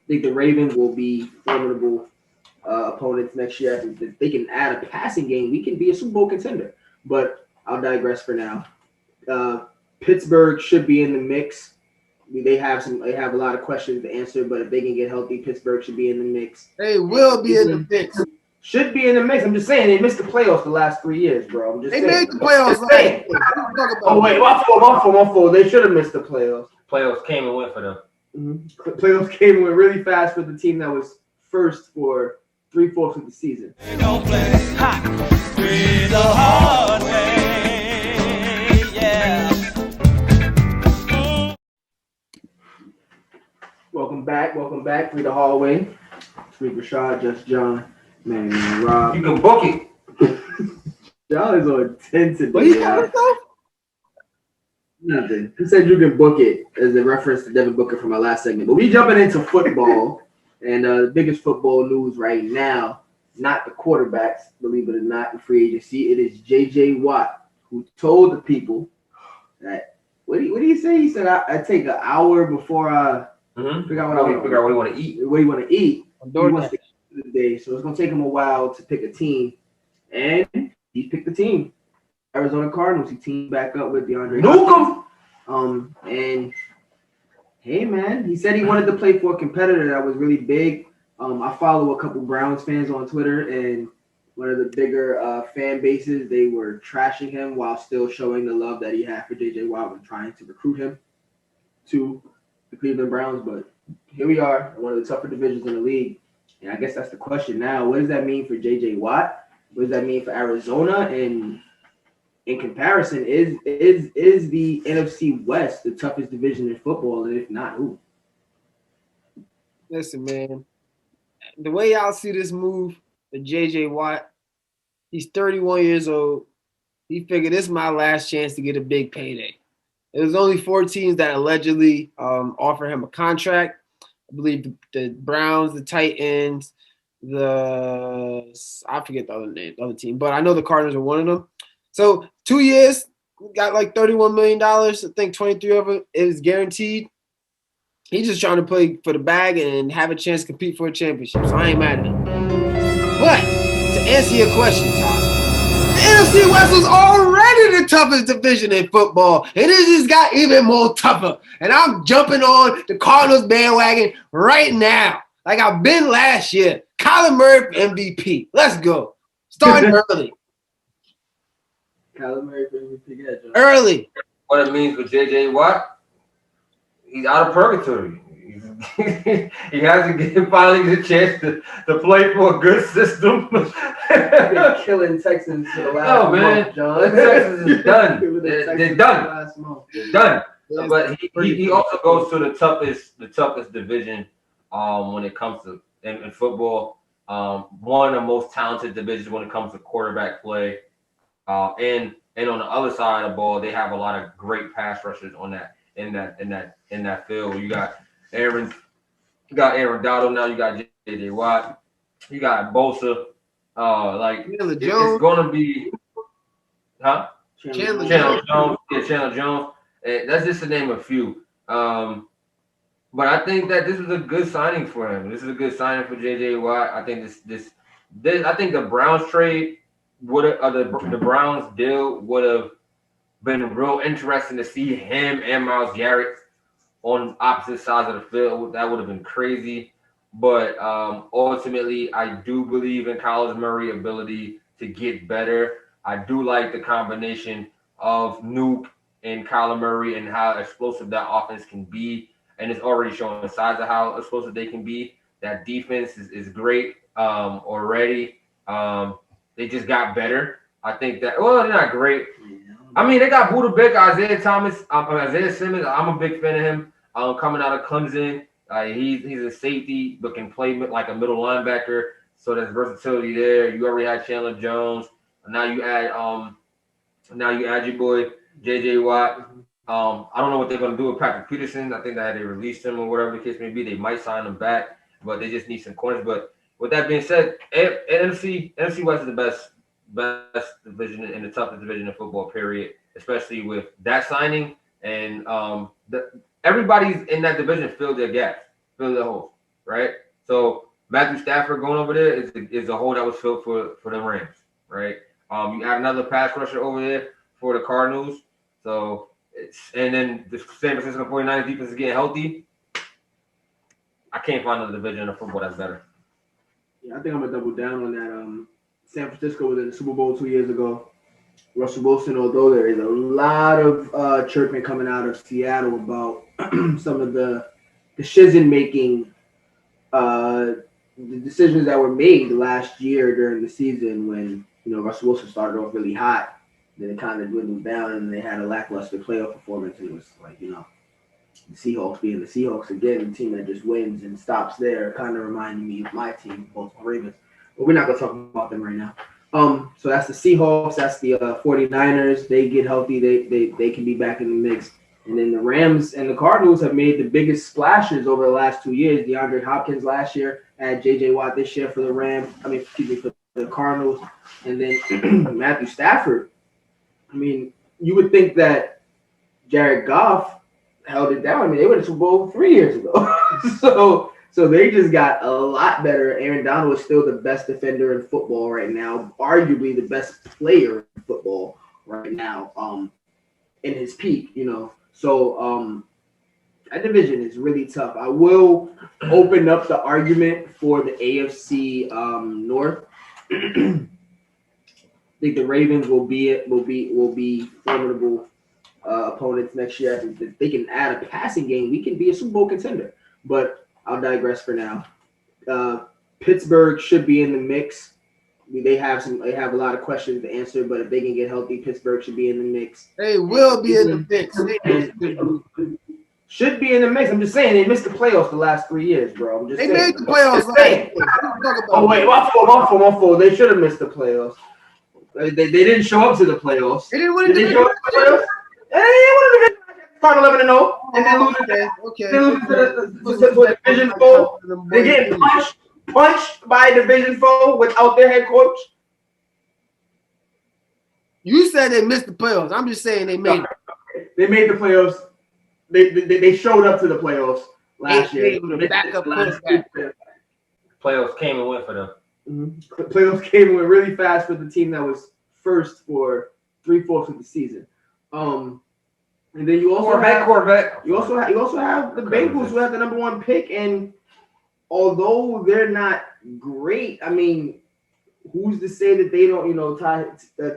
think the Ravens will be formidable opponents next year. I think that they can add a passing game. We can be a Super Bowl contender. But I'll digress for now. Uh, Pittsburgh should be in the mix. They have a lot of questions to answer, but if they can get healthy, Pittsburgh should be in the mix. They will be in the mix. Should be in the mix. I'm just saying they missed the playoffs the last 3 years, bro. I'm just saying. They made the playoffs last year. Oh wait, my fault. They should have missed the playoffs. Playoffs came and went for them. Mm-hmm. Playoffs came and went really fast for the team that was first for 3/4 of the season. Don't play the hard way, yeah. Welcome back. Through the hallway. Sweet Rashad, Just John, man, Rob. You can book it. John is on 10 today. What are you talking about? Nothing. He said you can book it as a reference to Devin Booker from our last segment. But we jumping into football, and the biggest football news right now, not the quarterbacks, believe it or not, in free agency. It is J.J. Watt, who told the people that, what do you say? He said, I take an hour before I figure out what he want to eat. What he want to eat. He wants to eat today, so it's going to take him a while to pick a team. And he picked the team. Arizona Cardinals. He teamed back up with DeAndre Hopkins. And hey, man, he said he wanted to play for a competitor that was really big. I follow a couple Browns fans on Twitter, and one of the bigger fan bases, they were trashing him while still showing the love that he had for J.J. Watt when trying to recruit him to the Cleveland Browns. But here we are, one of the tougher divisions in the league. And I guess that's the question now. What does that mean for J.J. Watt? What does that mean for Arizona? And in comparison, is the NFC West the toughest division in football? And if not, who? Listen, man. The way y'all see this move for J.J. Watt, he's 31 years old. He figured this is my last chance to get a big payday. There was only 4 teams that allegedly offered him a contract. I believe the Browns, the Titans, I forget the other team, but I know the Cardinals are one of them. So 2 years, got like $31 million. I think 23 of it is guaranteed. He's just trying to play for the bag and have a chance to compete for a championship. So I ain't mad at him. But to answer your question, Todd, the NFC West was already the toughest division in football, and it just got even more tougher. And I'm jumping on the Cardinals bandwagon right now, like I've been last year. Kyler Murray for MVP. Let's go. Starting early. Kyler Murray for MVP. Early. What it means for J.J. Watt, he's out of purgatory. He hasn't finally get a chance to play for a good system. Been killing Texans for the last month, John. Texas is done. They're done. They're done. But he also goes to the toughest division when it comes to in football. One of the most talented divisions when it comes to quarterback play. And on the other side of the ball, they have a lot of great pass rushers on that in that field. You got Aaron Donald now. You got J.J. Watt. You got Bosa. It's gonna be, Chandler Jones. Yeah, Chandler Jones. That's just to name a few. But I think that this was a good signing for him. This is a good signing for J.J. Watt. I think this I think the Browns trade the Browns deal would have been real interesting to see him and Myles Garrett on opposite sides of the field. That would have been crazy. But ultimately, I do believe in Kyler Murray's ability to get better. I do like the combination of Nuke and Kyler Murray and how explosive that offense can be. And it's already showing the size of how explosive they can be. That defense is great already. They just got better. I think that, they're not great. I mean, they got Buda Baker, Isaiah Simmons. I'm a big fan of him. Coming out of Clemson. He's a safety, but can play like a middle linebacker. So there's versatility there. You already had Chandler Jones. Now you add your boy J.J. Watt. I don't know what they're gonna do with Patrick Peterson. I think that they released him or whatever the case may be. They might sign him back, but they just need some corners. But with that being said, NFC West is the best division and the toughest division in football, period. Especially with that signing and everybody's in that division filled their gaps, filled their holes. right? So Matthew Stafford going over there is a hole that was filled for the Rams, right? You add another pass rusher over there for the Cardinals. So and then the San Francisco 49ers defense is getting healthy. I can't find another division of football that's better. Yeah, I think I'm gonna double down on that. San Francisco was in the Super Bowl 2 years ago. Russell Wilson, although there is a lot of chirping coming out of Seattle about some of the decision making, the decisions that were made last year during the season when Russell Wilson started off really hot, then it kind of dwindled down and they had a lackluster playoff performance, and it was like the Seahawks being the Seahawks again, the team that just wins and stops there, kind of reminding me of my team, Baltimore Ravens. But we're not gonna talk about them right now. So that's the Seahawks, that's the 49ers. They get healthy, they can be back in the mix. And then the Rams and the Cardinals have made the biggest splashes over the last 2 years. DeAndre Hopkins last year, had J.J. Watt this year for the for the Cardinals. And then Matthew Stafford. I mean, you would think that Jared Goff held it down. I mean, they went to Super Bowl 3 years ago. So they just got a lot better. Aaron Donald is still the best defender in football right now, arguably the best player in football right now, in his peak, So that division is really tough. I will open up the argument for the AFC North. I think the Ravens will be formidable opponents next year. I think if they can add a passing game, we can be a Super Bowl contender. But I'll digress for now. Pittsburgh should be in the mix. They have a lot of questions to answer, but if they can get healthy, Pittsburgh should be in the mix. They will be in the mix. Should be in the mix. I'm just saying they missed the playoffs the last 3 years, bro. They made the playoffs last year. Oh wait, my fault. They should have missed the playoffs. They didn't show up to the playoffs. They didn't win the division. They start 11-0 and then lose okay. They lose to the division foe. They get punched by a division foe without their head coach. You said they missed the playoffs. I'm just saying they made it. They made the playoffs. They showed up to the playoffs last year. Playoffs came and went for them. Mm-hmm. Playoffs came and went really fast for the team that was first for 3/4 of the season. And then you also have the Bengals who have the number 1 pick, and although they're not great, I mean, who's to say that they don't,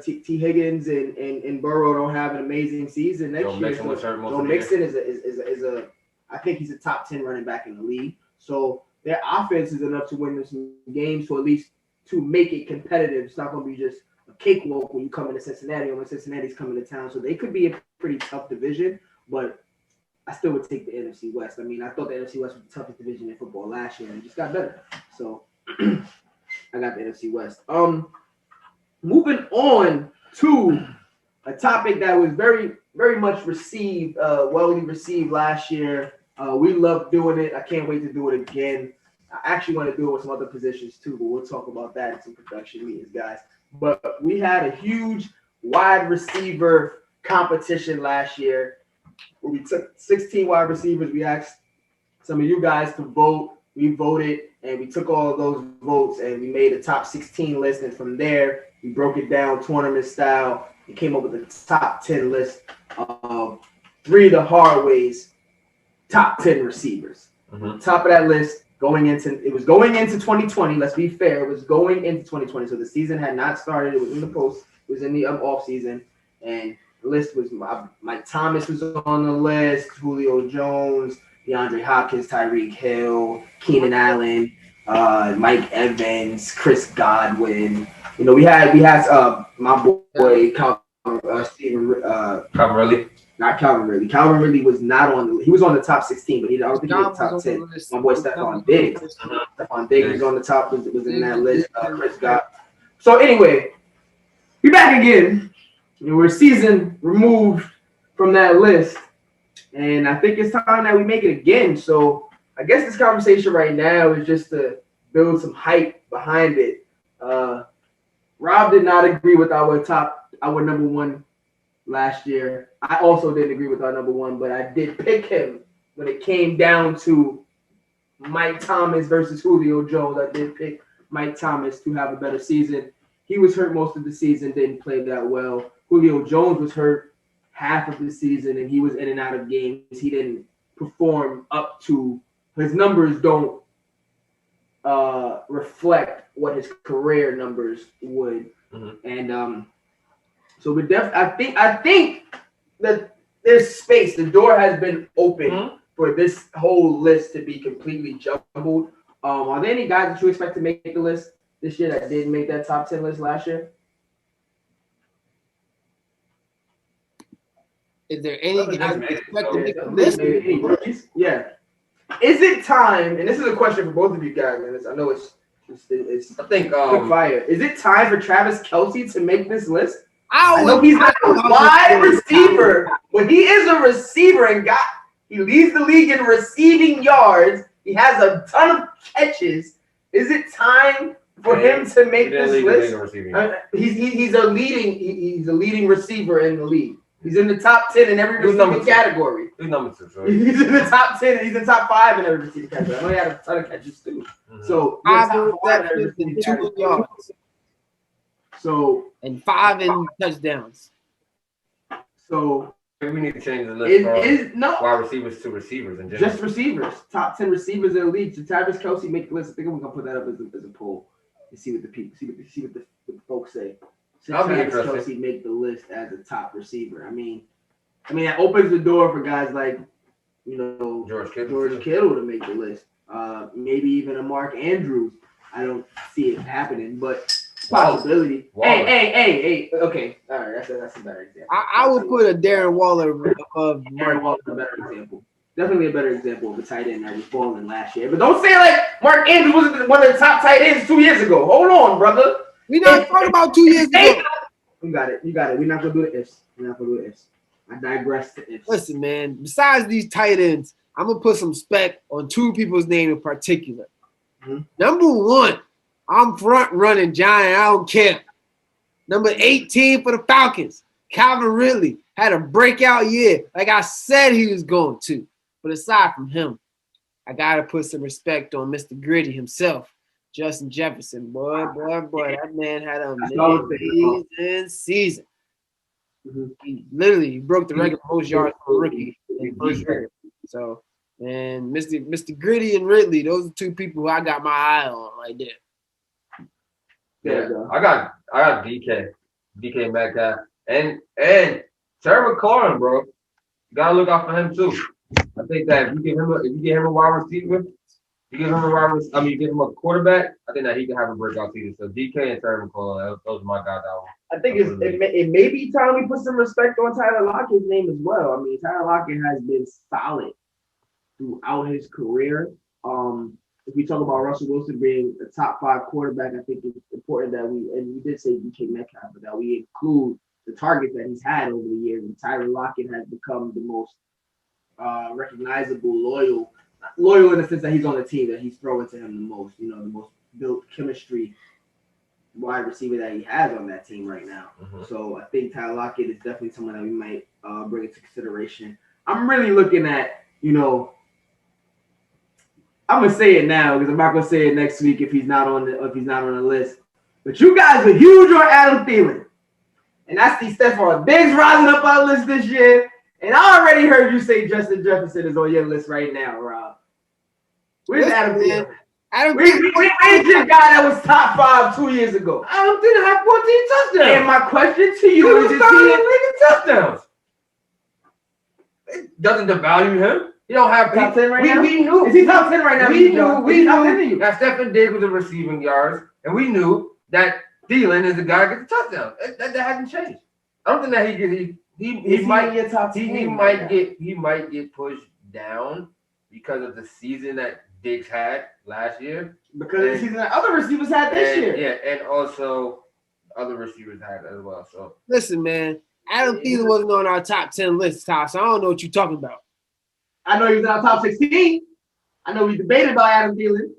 T. Higgins and Burrow don't have an amazing season next year. Joe Mixon is a I think he's a top 10 running back in the league. So their offense is enough to win this game, so at least to make it competitive. It's not going to be just a cakewalk when you come into Cincinnati or when Cincinnati's coming to town. So they could be a pretty tough division, but I still would take the NFC West. I mean, I thought the NFC West was the toughest division in football last year and it just got better. So I got the NFC West. Moving on to a topic that was very, very much received, well received last year. We loved doing it. I can't wait to do it again. I actually want to do it with some other positions too, but we'll talk about that in some production meetings, guys. But we had a huge wide receiver competition last year where we took 16 wide receivers. We asked some of you guys to vote. We voted, and we took all of those votes, and we made a top 16 list. And from there, we broke it down tournament style. We came up with a top 10 list of 3 the hard ways top 10 receivers. Mm-hmm. Top of that list, going into 2020. Let's be fair, it was going into 2020. So the season had not started. It was in the it was in the off season, and the list was Mike Thomas was on the list, Julio Jones, DeAndre Hopkins, Tyreek Hill, Keenan Allen, Mike Evans, Chris Godwin. We had my boy Calvin Ridley. Not Calvin Ridley. Calvin Ridley was not on he was on the top 16, but I don't think he was top 10. My boy Stephon Diggs. Stephon Diggs was on the top, was in that list. Chris Godwin. So anyway, we're back again. We're a season removed from that list. And I think it's time that we make it again. So I guess this conversation right now is just to build some hype behind it. Rob did not agree with our number 1 last year. I also didn't agree with our number 1, but I did pick him when it came down to Mike Thomas versus Julio Jones. I did pick Mike Thomas to have a better season. He was hurt most of the season, didn't play that well. Julio Jones was hurt half of the season, and he was in and out of games. He didn't perform up to his numbers. Don't reflect what his career numbers would, and so I think that there's space. The door has been open for this whole list to be completely jumbled. Are there any guys that you expect to make the list this year that didn't make that top 10 list last year? Is there any guys you expect to make the list? Any rookies? Yeah. Is it time? And this is a question for both of you guys. And I know it's I think quick fire. Is it time for Travis Kelce to make this list? I know he's not a wide receiver, but he is a receiver and he leads the league in receiving yards. He has a ton of catches. Is it time for him to make this list? He's a leading receiver in the league. He's in the top 10 in every receiving category. He's number 2, sorry. He's in the top 10. He's in the top 5 in every receiving category. I know he had a ton of catches too. So yards. So and 5 in touchdowns. So maybe we need to change the list from wide receivers to receivers in general. Just receivers. Top 10 receivers in the league. Should Travis Kelce make the list? I think we're gonna put that up as a poll and see what the people see what the folks say. Should Travis Kelce make the list as a top receiver? I mean, that opens the door for guys like, George Kittle to make the list. Maybe even a Mark Andrews. I don't see it happening, but possibility. Hey. Okay, all right. That's a better example. I would put a Darren Waller above Darren Waller. A better example. Definitely a better example of a tight end that was balling last year. But don't say like Mark Andrews wasn't one of the top tight ends 2 years ago. Hold on, brother. We not talking about 2 years ago. You got it. We're not gonna do the ifs. I digress to ifs. Listen, man. Besides these tight ends, I'm gonna put some spec on 2 people's name in particular. Number 1, I'm front running Giant. I don't care. Number 18 for the Falcons, Calvin Ridley had a breakout year, like I said he was going to. But aside from him, I gotta put some respect on Mr. Gritty himself, Justin Jefferson. Boy, that man had an amazing season. He broke the record for most yards for a rookie in the first year. So, and Mr. Gritty and Ridley, those are 2 people who I got my eye on right there. Yeah, I got DK Metcalf, and Terry McLaurin, bro. You gotta look out for him too. I think that if you give him a wide receiver, you give him a quarterback, I think that he can have a breakout season. So DK and Terry McLaurin, those are my guys. I think it may be time we put some respect on Tyler Lockett's name as well. I mean, Tyler Lockett has been solid throughout his career. If we talk about Russell Wilson being a top 5 quarterback, I think it's important that we did say DK Metcalf, but that we include the targets that he's had over the years. And Tyler Lockett has become the most recognizable, loyal in the sense that he's on the team, that he's throwing to him the most, the most built chemistry wide receiver that he has on that team right now. So I think Tyler Lockett is definitely someone that we might bring into consideration. I'm really looking at, I'm gonna say it now because I'm not gonna say it next week if he's not on the list. But you guys are huge on Adam Thielen, and I see Stephon Diggs rising up on the list this year. And I already heard you say Justin Jefferson is on your list right now, Rob. Where's Adam Thielen? Where's your guy that was top 5 2 years ago? Adam Thielen had 14 touchdowns. And my question to you is, touchdowns? It doesn't devalue him. You don't have top 10 right now? We knew. Is he top 10 right now? We knew that Stephon Diggs was a receiving yards, and we knew that Thielen is the guy that gets the touchdown. That hasn't changed. I don't think that he might get top 10. He might get pushed down because of the season that Diggs had last year. Because of the season that other receivers had this year. Yeah, and also other receivers had as well. So listen, man, Adam Thielen wasn't on our top 10 list, Todd, so I don't know what you're talking about. I know he was in our top 16. I know we debated about Adam Thielen.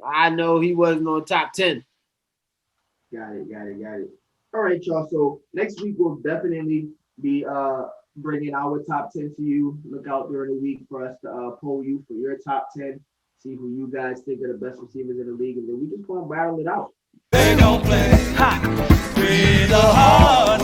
I know he wasn't on top 10. Got it. All right, y'all. So next week we'll definitely be bringing our top 10 to you. Look out during the week for us to poll you for your top 10 see who you guys think are the best receivers in the league, and then we just want to battle it out. They don't play. Ha! With a hard